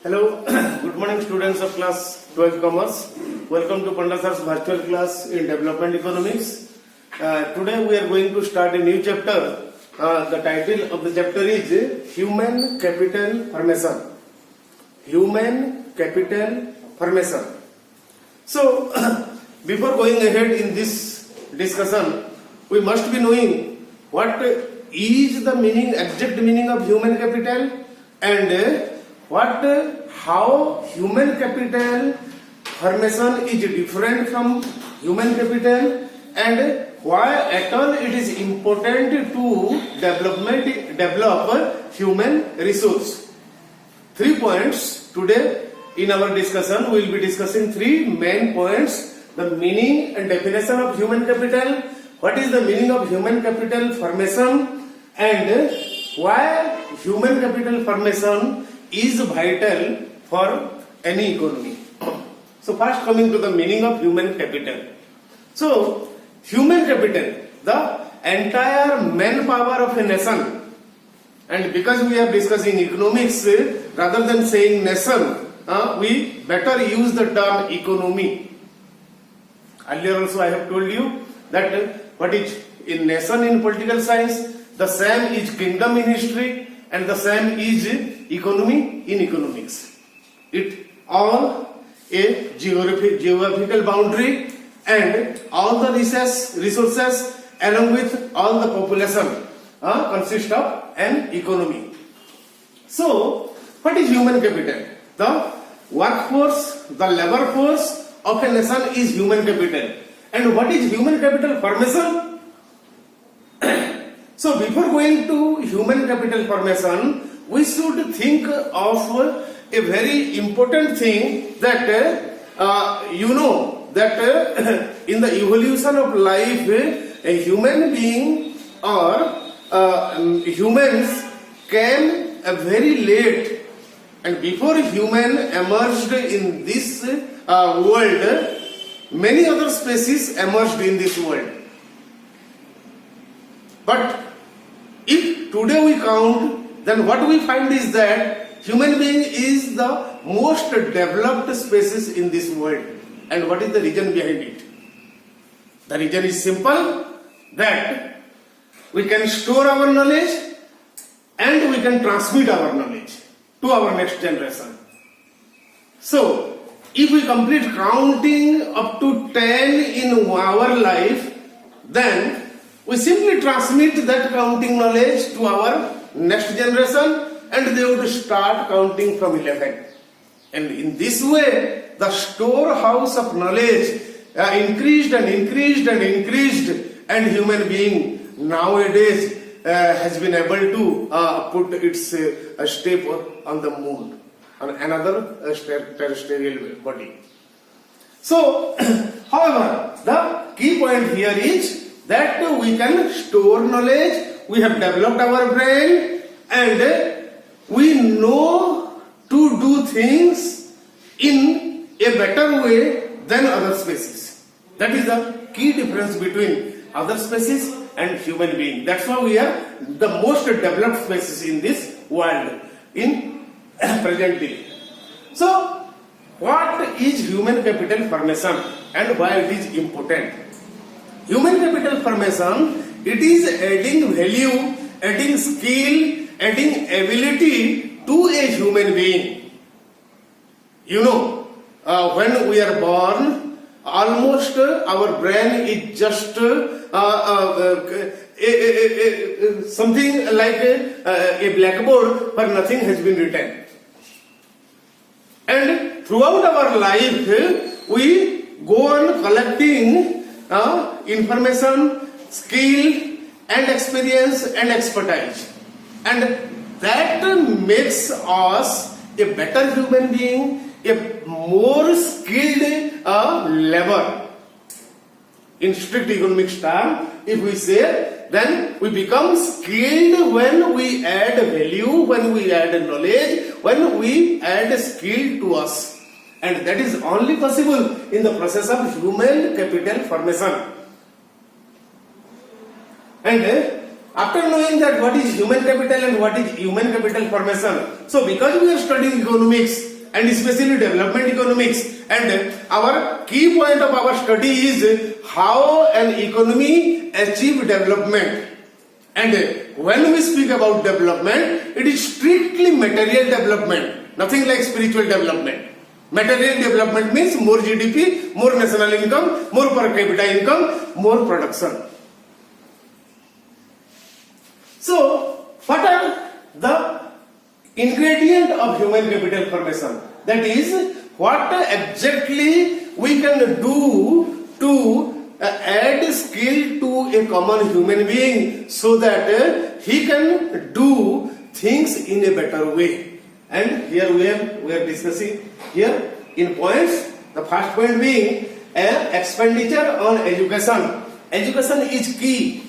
Hello, good morning students of class 12 Commerce. Welcome to Pandra Sir's virtual class in Development Economics. Today we are going to start a new chapter. The title of the chapter is Human Capital Formation. Human Capital Formation. So, before going ahead in this discussion, we must be knowing what is the exact meaning of human capital and how human capital formation is different from human capital and why at all it is important to develop human resource. 3 points today in our discussion. We will be discussing 3 main points: the meaning and definition of human capital, what is the meaning of human capital formation, and why human capital formation is vital for any economy. So first, coming to the meaning of human capital. So human capital, the entire manpower of a nation, and because we are discussing economics, rather than saying nation, we better use the term economy. Earlier also I have told you that what is in nation in political science, the same is kingdom in history, and the same is economy in economics. It all a geographical boundary and all the resources along with all the population consist of an economy. So, what is human capital? The workforce, the labor force of a nation is human capital. And what is human capital formation? So before going to human capital formation, we should think of a very important thing that that in the evolution of life, a human being or humans came very late, and before human emerged in this world, many other species emerged in this world. But if today we count, then what we find is that human being is the most developed species in this world. And what is the reason behind it? The reason is simple, that we can store our knowledge and we can transmit our knowledge to our next generation. So, if we complete counting up to 10 in our life, then we simply transmit that counting knowledge to our next generation and they would start counting from 11. And in this way, the storehouse of knowledge increased and increased and increased, and human being nowadays has been able to put its step on the moon, on another terrestrial body. So, however, the key point here is that we can store knowledge, we have developed our brain, and we know to do things in a better way than other species. That is the key difference between other species and human being. That's why we are the most developed species in this world in present day. So, what is human capital formation and why it is important? Human capital formation, it is adding value, adding skill, adding ability to a human being. When we are born, almost our brain is just something like a blackboard where nothing has been written. And throughout our life, we go on collecting information, skill and experience and expertise, and that makes us a better human being, a more skilled labor. In strict economics term, if we say, then we become skilled when we add value, when we add knowledge, when we add skill to us. And that is only possible in the process of human capital formation. And after knowing that what is human capital and what is human capital formation, so because we are studying economics, and especially development economics. And our key point of our study is how an economy achieve development. And when we speak about development, it is strictly material development, nothing like spiritual development. Material development means more GDP, more national income, more per capita income, more production. So, what are the ingredients of human capital formation? That is, what exactly we can do to add skill to a common human being so that he can do things in a better way. And here we are discussing here in points. The first point being expenditure on education. Education is key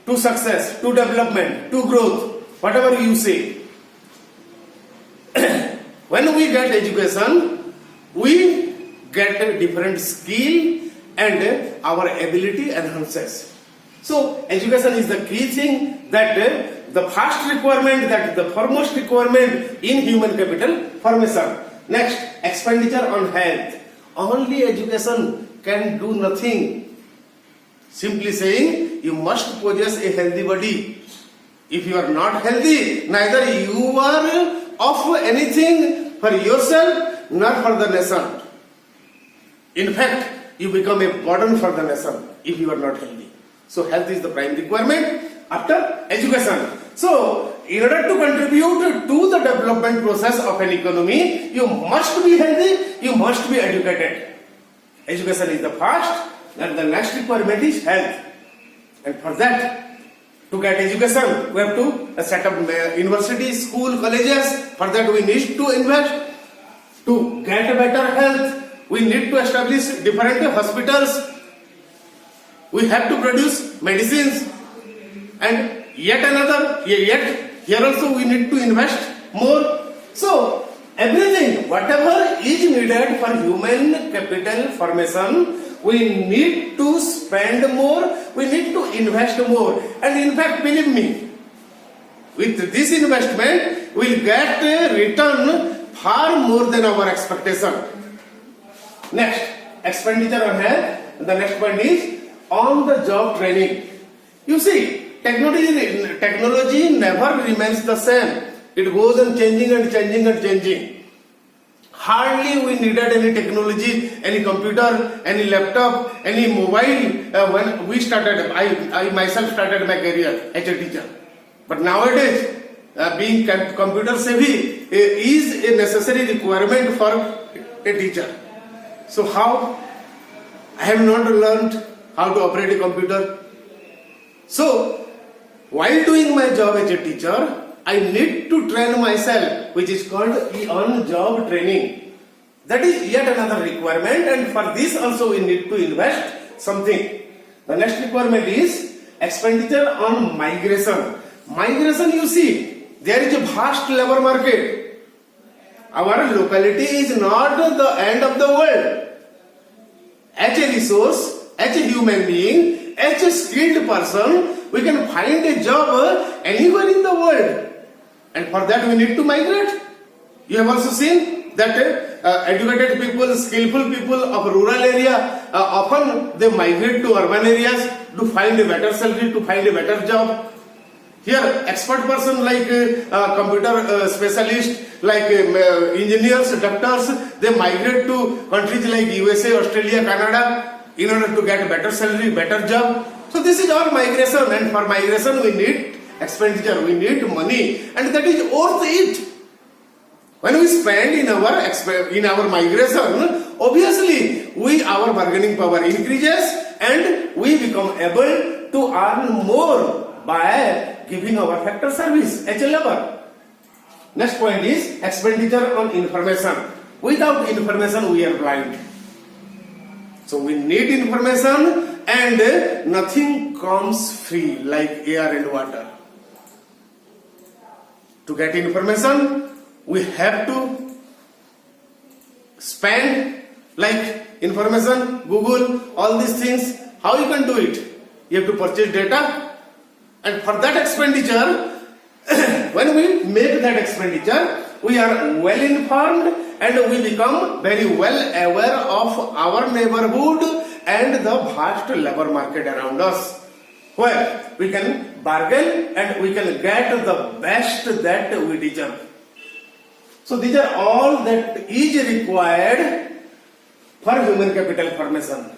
to success, to development, to growth, whatever you say. When we get education, we get a different skill and our ability enhances. So education is the key thing, that the first requirement, that the foremost requirement in human capital formation. Next, expenditure on health. Only education can do nothing. Simply saying, you must possess a healthy body. If you are not healthy, neither you are of anything for yourself nor for the nation. In fact, you become a burden for the nation if you are not healthy. So health is the prime requirement after education. So in order to contribute to the development process of an economy, you must be healthy, you must be educated. Education is the first, and the next requirement is health. And for that, to get education, we have to set up universities, school, colleges. For that we need to invest. To get better health, we need to establish different hospitals. We have to produce medicines. And yet here also we need to invest more. So everything, whatever is needed for human capital formation, we need to spend more, we need to invest more. And in fact, believe me, with this investment, we will get a return far more than our expectation. Next, expenditure on health. The next point is on the job training. You see, technology never remains the same. It goes on changing and changing and changing. Hardly we needed any technology, any computer, any laptop, any mobile when we started. I myself started my career as a teacher. But nowadays, being computer savvy is a necessary requirement for a teacher. So how? I have not learned how to operate a computer. So while doing my job as a teacher, I need to train myself, which is called on-job training. That is yet another requirement, and for this also we need to invest something. The next requirement is expenditure on migration. Migration, you see, there is a vast labor market. Our locality is not the end of the world. As a resource, as a human being, as a skilled person, we can find a job anywhere in the world. And for that we need to migrate. You have also seen that educated people, skillful people of rural area, often they migrate to urban areas to find a better salary, to find a better job. Here, expert person like computer specialist, like engineers, doctors, they migrate to countries like USA, Australia, Canada in order to get better salary, better job. So this is all migration, and for migration we need expenditure, we need money, and that is worth it. When we spend in our migration, obviously our bargaining power increases and we become able to earn more by giving our factor service as a labor. Next point is expenditure on information. Without information we are blind. So we need information, and nothing comes free like air and water. To get information, we have to spend, like information, Google, all these things. How you can do it? You have to purchase data, and for that expenditure, when we make that expenditure, we are well informed and we become very well aware of our neighborhood and the vast labor market around us, where we can bargain and we can get the best that we deserve. So these are all that is required for human capital formation,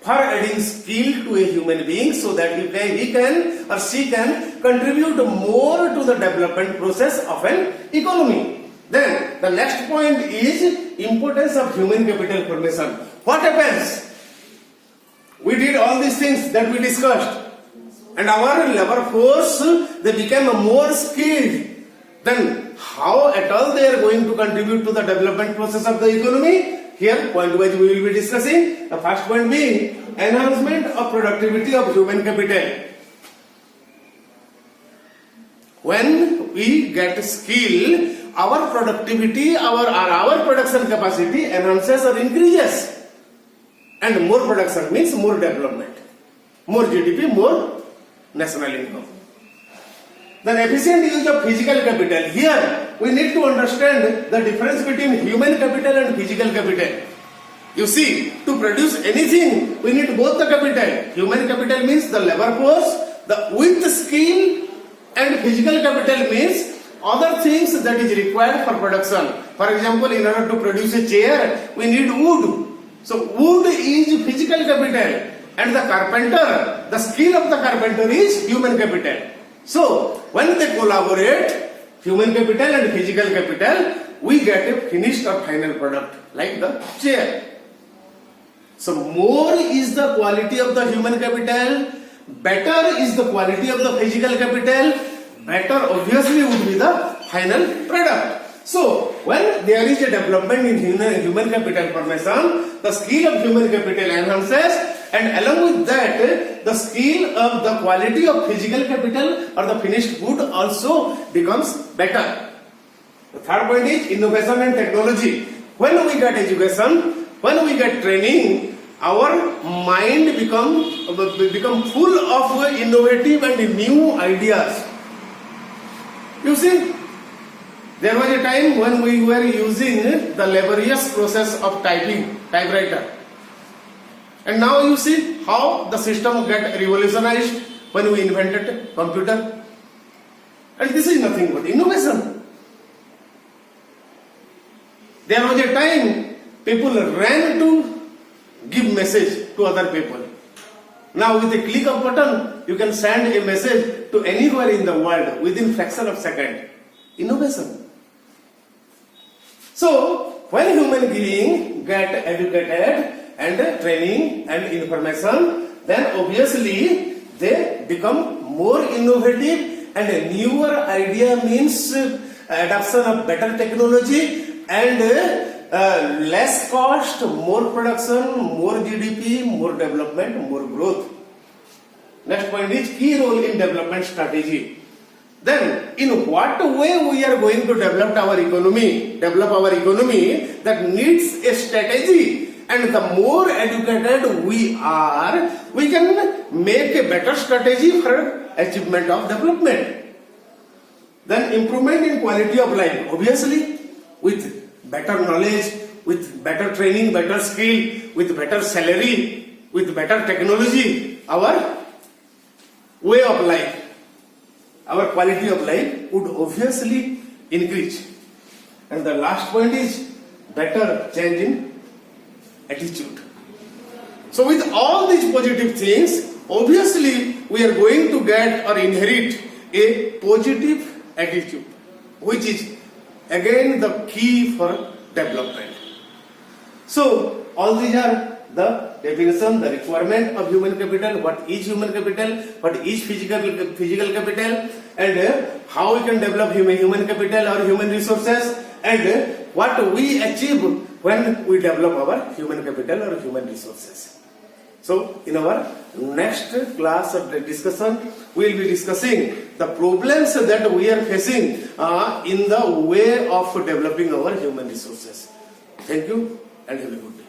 for adding skill to a human being so that he can or she can contribute more to the development process of an economy. Then the next point is importance of human capital formation. What happens? We did all these things that we discussed, and our labor force, they became more skilled. Then how at all they are going to contribute to the development process of the economy? Here point wise we will be discussing. The first point being enhancement of productivity of human capital. When we get skill, our productivity, our production capacity enhances or increases. And more production means more development, more GDP, more national income. Then efficient use of physical capital. Here we need to understand the difference between human capital and physical capital. You see, to produce anything we need both the capital. Human capital means the labor force, with skill, and physical capital means other things that is required for production. For example, in order to produce a chair, we need wood. So wood is physical capital, and the carpenter, the skill of the carpenter is human capital. So when they collaborate, human capital and physical capital, we get a finished or final product like the chair. So more is the quality of the human capital, better is the quality of the physical capital, better obviously would be the final product. So when there is a development in human capital formation, the skill of human capital enhances, and along with that, the skill of the quality of physical capital or the finished good also becomes better. The third point is innovation and technology. When we get education, when we get training, our mind become full of innovative and new ideas. You see, there was a time when we were using the laborious process of typewriter. And now you see how the system got revolutionized when we invented computer. And this is nothing but innovation. There was a time people ran to give message to other people. Now with a click of button, you can send a message to anywhere in the world within fraction of second. Innovation. So when human beings get educated and training and information, then obviously they become more innovative, and a newer idea means adoption of better technology and less cost, more production, more GDP, more development, more growth. Next point is key role in development strategy. Then in what way we are going to develop our economy that needs a strategy. And the more educated we are, we can make a better strategy for achievement of development. Then improvement in quality of life. Obviously, with better knowledge, with better training, better skill, with better salary, with better technology, our way of life, our quality of life would obviously increase. And the last point is better change in attitude. So with all these positive things, obviously we are going to get or inherit a positive attitude, which is again the key for development. So all these are the definition, the requirement of human capital, what is human capital, what is physical capital, and how we can develop human capital or human resources, and what we achieve when we develop our human capital or human resources. So in our next class of the discussion, we will be discussing the problems that we are facing in the way of developing our human resources. Thank you and have a good day.